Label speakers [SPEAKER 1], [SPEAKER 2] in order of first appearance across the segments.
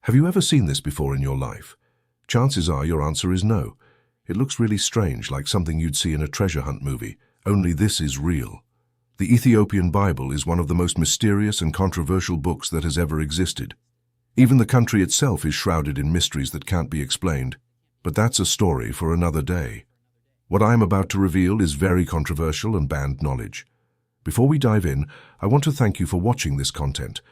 [SPEAKER 1] Have you ever seen this before in your life? Chances are your answer is no. It looks really strange, like something you'd see in a treasure hunt movie, only this is real. The Ethiopian Bible is one of the most mysterious and controversial books that has ever existed. Even the country itself is shrouded in mysteries that can't be explained, but that's a story for another day. What I am about to reveal is very controversial and banned knowledge. Before we dive in, I want to thank you for watching this content.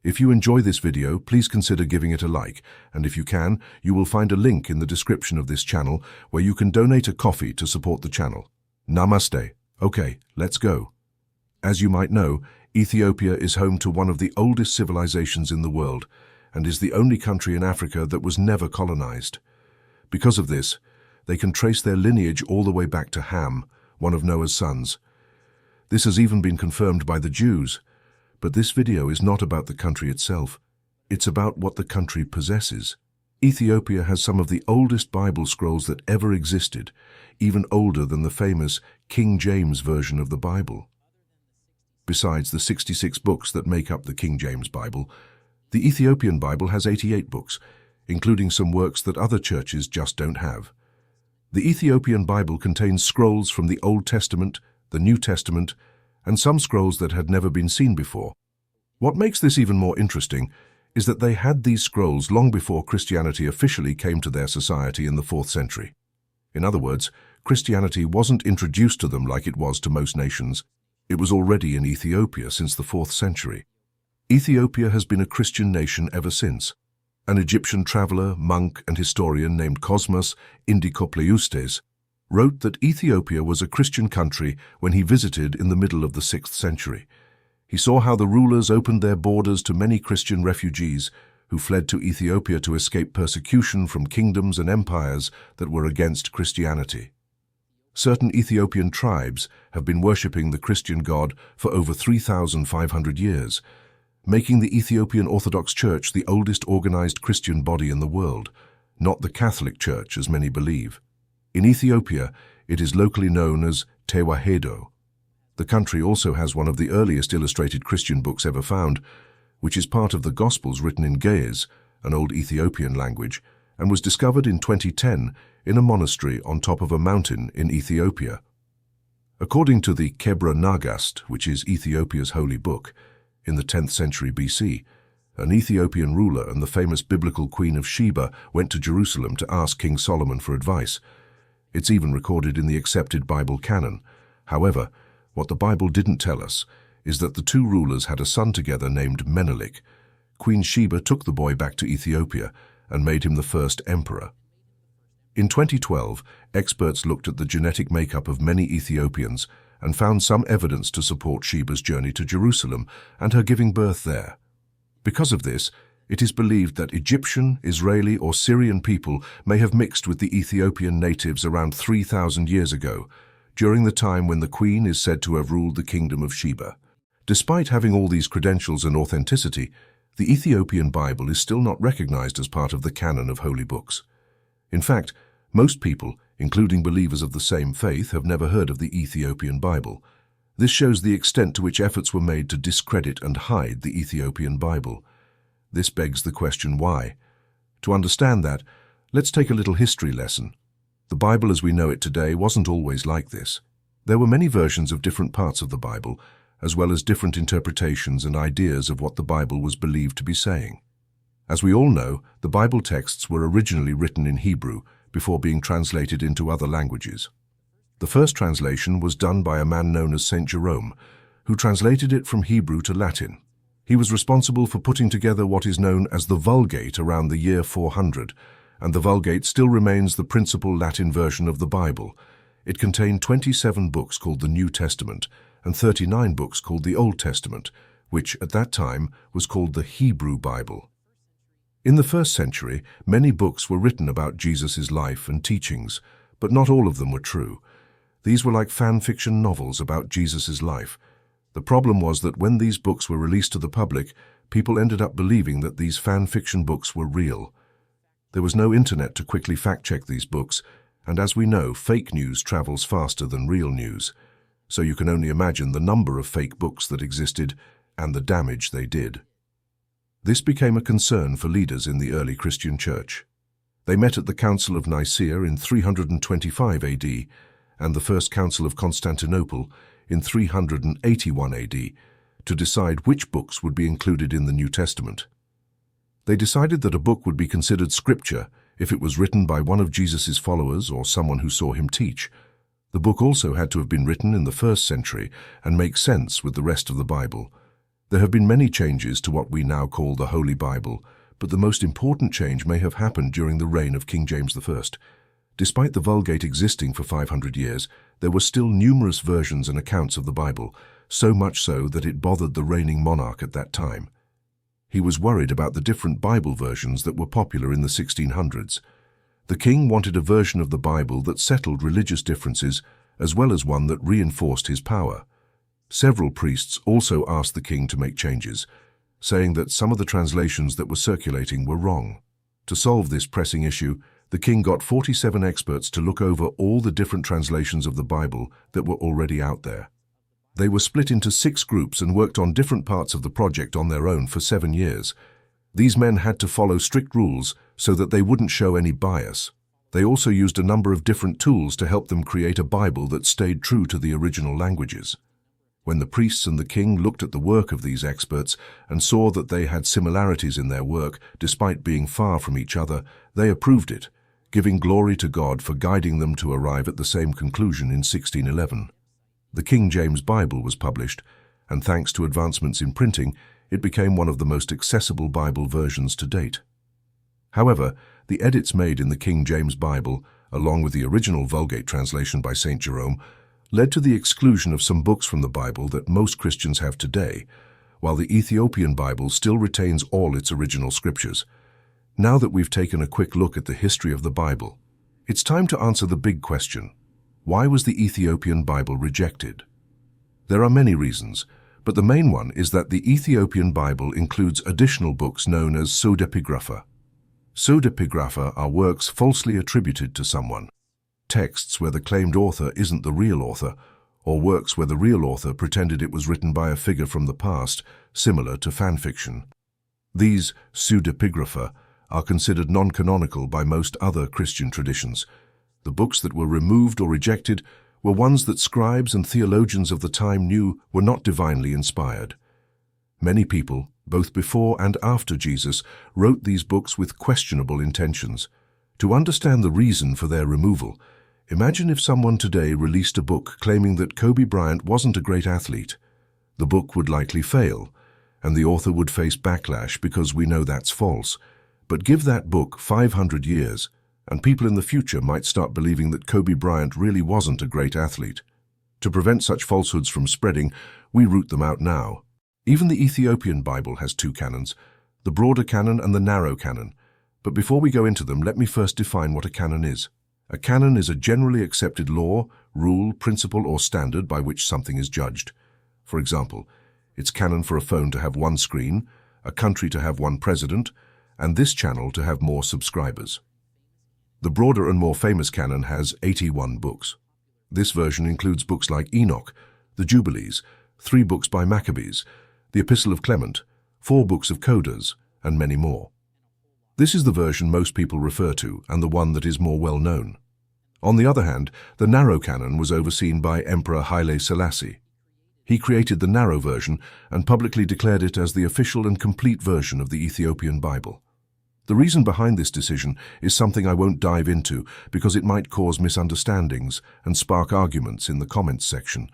[SPEAKER 1] If you enjoy this video, please consider giving it a like, and if you can, you will find a link in the description of this channel where you can donate a coffee to support the channel. Namaste. Okay, let's go. As you might know, Ethiopia is home to one of the oldest civilizations in the world, and is the only country in Africa that was never colonized. Because of this, they can trace their lineage all the way back to Ham, one of Noah's sons. This has even been confirmed by the Jews. But this video is not about the country itself. It's about what the country possesses. Ethiopia has some of the oldest Bible scrolls that ever existed, even older than the famous King James version of the Bible. Besides the 66 books that make up the King James Bible, the Ethiopian Bible has 88 books, including some works that other churches just don't have. The Ethiopian Bible contains scrolls from the Old Testament, the New Testament, and some scrolls that had never been seen before. What makes this even more interesting is that they had these scrolls long before Christianity officially came to their society in the 4th century. In other words, Christianity wasn't introduced to them like it was to most nations. It was already in Ethiopia since the 4th century. Ethiopia has been a Christian nation ever since. An Egyptian traveler, monk, and historian named Cosmas Indicopleustes wrote that Ethiopia was a Christian country when he visited in the middle of the 6th century. He saw how the rulers opened their borders to many Christian refugees who fled to Ethiopia to escape persecution from kingdoms and empires that were against Christianity. Certain Ethiopian tribes have been worshipping the Christian God for over 3,500 years, making the Ethiopian Orthodox Church the oldest organized Christian body in the world, not the Catholic Church as many believe. In Ethiopia, it is locally known as Tewahedo. The country also has one of the earliest illustrated Christian books ever found, which is part of the Gospels written in Ge'ez, an old Ethiopian language, and was discovered in 2010 in a monastery on top of a mountain in Ethiopia. According to the Kebra Nagast, which is Ethiopia's holy book, in the 10th century BC, an Ethiopian ruler and the famous biblical Queen of Sheba went to Jerusalem to ask King Solomon for advice. It's even recorded in the accepted Bible canon. However, what the Bible didn't tell us is that the two rulers had a son together named Menelik. Queen Sheba took the boy back to Ethiopia and made him the first emperor. In 2012, experts looked at the genetic makeup of many Ethiopians and found some evidence to support Sheba's journey to Jerusalem and her giving birth there. Because of this, it is believed that Egyptian, Israeli, or Syrian people may have mixed with the Ethiopian natives around 3,000 years ago, during the time when the queen is said to have ruled the kingdom of Sheba. Despite having all these credentials and authenticity, the Ethiopian Bible is still not recognized as part of the canon of holy books. In fact, most people, including believers of the same faith, have never heard of the Ethiopian Bible. This shows the extent to which efforts were made to discredit and hide the Ethiopian Bible. This begs the question why. To understand that, let's take a little history lesson. The Bible as we know it today wasn't always like this. There were many versions of different parts of the Bible, as well as different interpretations and ideas of what the Bible was believed to be saying. As we all know, the Bible texts were originally written in Hebrew before being translated into other languages. The first translation was done by a man known as St. Jerome, who translated it from Hebrew to Latin. He was responsible for putting together what is known as the Vulgate around the year 400, and the Vulgate still remains the principal Latin version of the Bible. It contained 27 books called the New Testament and 39 books called the Old Testament, which at that time was called the Hebrew Bible. In the 1st century, many books were written about Jesus' life and teachings, but not all of them were true. These were like fan fiction novels about Jesus' life. The problem was that when these books were released to the public, people ended up believing that these fan fiction books were real. There was no internet to quickly fact-check these books, and as we know, fake news travels faster than real news. So you can only imagine the number of fake books that existed and the damage they did. This became a concern for leaders in the early Christian church. They met at the Council of Nicaea in 325 AD and the First Council of Constantinople in 381 AD to decide which books would be included in the New Testament. They decided that a book would be considered scripture if it was written by one of Jesus' followers or someone who saw him teach. The book also had to have been written in the first century and make sense with the rest of the Bible. There have been many changes to what we now call the Holy Bible, but the most important change may have happened during the reign of King James I. Despite the Vulgate existing for 500 years, there were still numerous versions and accounts of the Bible, so much so that it bothered the reigning monarch at that time. He was worried about the different Bible versions that were popular in the 1600s. The king wanted a version of the Bible that settled religious differences as well as one that reinforced his power. Several priests also asked the king to make changes, saying that some of the translations that were circulating were wrong. To solve this pressing issue, the king got 47 experts to look over all the different translations of the Bible that were already out there. They were split into 6 groups and worked on different parts of the project on their own for 7 years. These men had to follow strict rules so that they wouldn't show any bias. They also used a number of different tools to help them create a Bible that stayed true to the original languages. When the priests and the king looked at the work of these experts and saw that they had similarities in their work despite being far from each other, they approved it, giving glory to God for guiding them to arrive at the same conclusion in 1611. The King James Bible was published, and thanks to advancements in printing, it became one of the most accessible Bible versions to date. However, the edits made in the King James Bible, along with the original Vulgate translation by St. Jerome, led to the exclusion of some books from the Bible that most Christians have today, while the Ethiopian Bible still retains all its original scriptures. Now that we've taken a quick look at the history of the Bible, it's time to answer the big question: why was the Ethiopian Bible rejected? There are many reasons, but the main one is that the Ethiopian Bible includes additional books known as pseudepigrapha. Pseudepigrapha are works falsely attributed to someone. Texts where the claimed author isn't the real author, or works where the real author pretended it was written by a figure from the past, similar to fan fiction. These pseudepigrapha are considered non-canonical by most other Christian traditions. The books that were removed or rejected were ones that scribes and theologians of the time knew were not divinely inspired. Many people, both before and after Jesus, wrote these books with questionable intentions. To understand the reason for their removal, imagine if someone today released a book claiming that Kobe Bryant wasn't a great athlete. The book would likely fail, and the author would face backlash because we know that's false. But give that book 500 years, and people in the future might start believing that Kobe Bryant really wasn't a great athlete. To prevent such falsehoods from spreading, we root them out now. Even the Ethiopian Bible has 2 canons, the broader canon and the narrow canon. But before we go into them, let me first define what a canon is. A canon is a generally accepted law, rule, principle, or standard by which something is judged. For example, it's canon for a phone to have 1 screen, a country to have 1 president, and this channel to have more subscribers. The broader and more famous canon has 81 books. This version includes books like Enoch, the Jubilees, 3 books by Maccabees, the Epistle of Clement, 4 books of Codas, and many more. This is the version most people refer to and the one that is more well known. On the other hand, the narrow canon was overseen by Emperor Haile Selassie. He created the narrow version and publicly declared it as the official and complete version of the Ethiopian Bible. The reason behind this decision is something I won't dive into because it might cause misunderstandings and spark arguments in the comments section,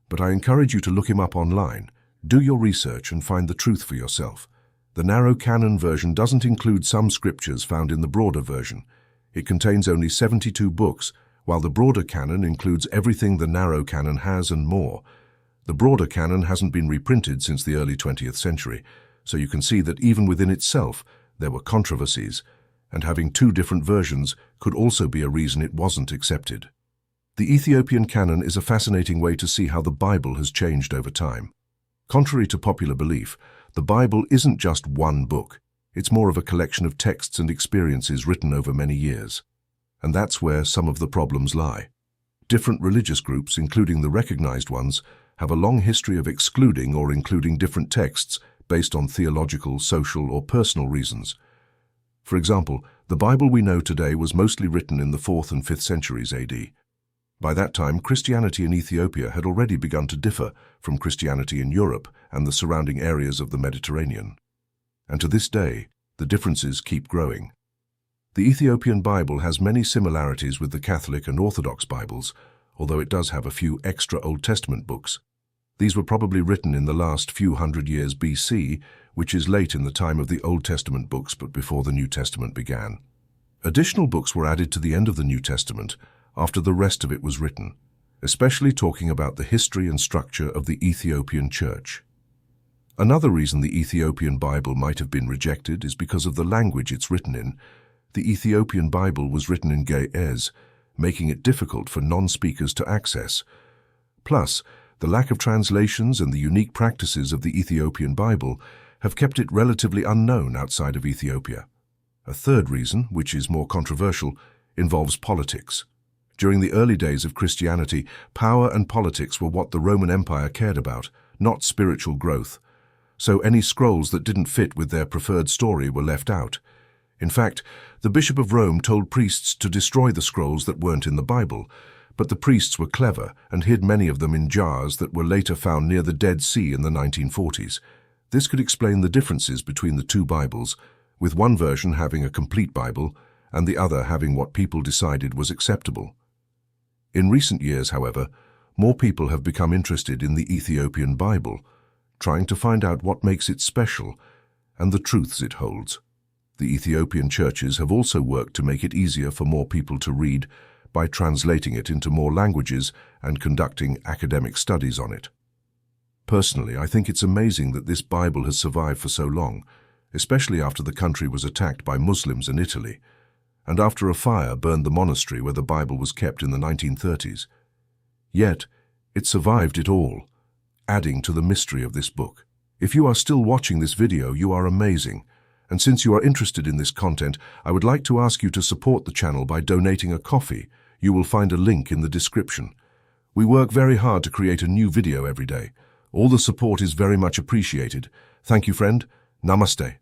[SPEAKER 1] but I encourage you to look him up online, do your research and find the truth for yourself. The narrow canon version doesn't include some scriptures found in the broader version. It contains only 72 books, while the broader canon includes everything the narrow canon has and more. The broader canon hasn't been reprinted since the early 20th century, so you can see that even within itself, there were controversies, and having 2 different versions could also be a reason it wasn't accepted. The Ethiopian canon is a fascinating way to see how the Bible has changed over time. Contrary to popular belief, the Bible isn't just 1 book. It's more of a collection of texts and experiences written over many years. And that's where some of the problems lie. Different religious groups, including the recognized ones, have a long history of excluding or including different texts based on theological, social, or personal reasons. For example, the Bible we know today was mostly written in the 4th and 5th centuries AD. By that time, Christianity in Ethiopia had already begun to differ from Christianity in Europe and the surrounding areas of the Mediterranean. And to this day, the differences keep growing. The Ethiopian Bible has many similarities with the Catholic and Orthodox Bibles, although it does have a few extra Old Testament books. These were probably written in the last few hundred years BC, which is late in the time of the Old Testament books but before the New Testament began. Additional books were added to the end of the New Testament after the rest of it was written, especially talking about the history and structure of the Ethiopian Church. Another reason the Ethiopian Bible might have been rejected is because of the language it's written in. The Ethiopian Bible was written in Ge'ez, making it difficult for non-speakers to access. Plus, the lack of translations and the unique practices of the Ethiopian Bible have kept it relatively unknown outside of Ethiopia. A third reason, which is more controversial, involves politics. During the early days of Christianity, power and politics were what the Roman Empire cared about, not spiritual growth. So any scrolls that didn't fit with their preferred story were left out. In fact, the Bishop of Rome told priests to destroy the scrolls that weren't in the Bible, but the priests were clever and hid many of them in jars that were later found near the Dead Sea in the 1940s. This could explain the differences between the two Bibles, with one version having a complete Bible and the other having what people decided was acceptable. In recent years, however, more people have become interested in the Ethiopian Bible, trying to find out what makes it special and the truths it holds. The Ethiopian churches have also worked to make it easier for more people to read by translating it into more languages and conducting academic studies on it. Personally, I think it's amazing that this Bible has survived for so long, especially after the country was attacked by Muslims in Italy, and after a fire burned the monastery where the Bible was kept in the 1930s. Yet, it survived it all, adding to the mystery of this book. If you are still watching this video, you are amazing. And since you are interested in this content, I would like to ask you to support the channel by donating a coffee. You will find a link in the description. We work very hard to create a new video every day. All the support is very much appreciated. Thank you, friend. Namaste.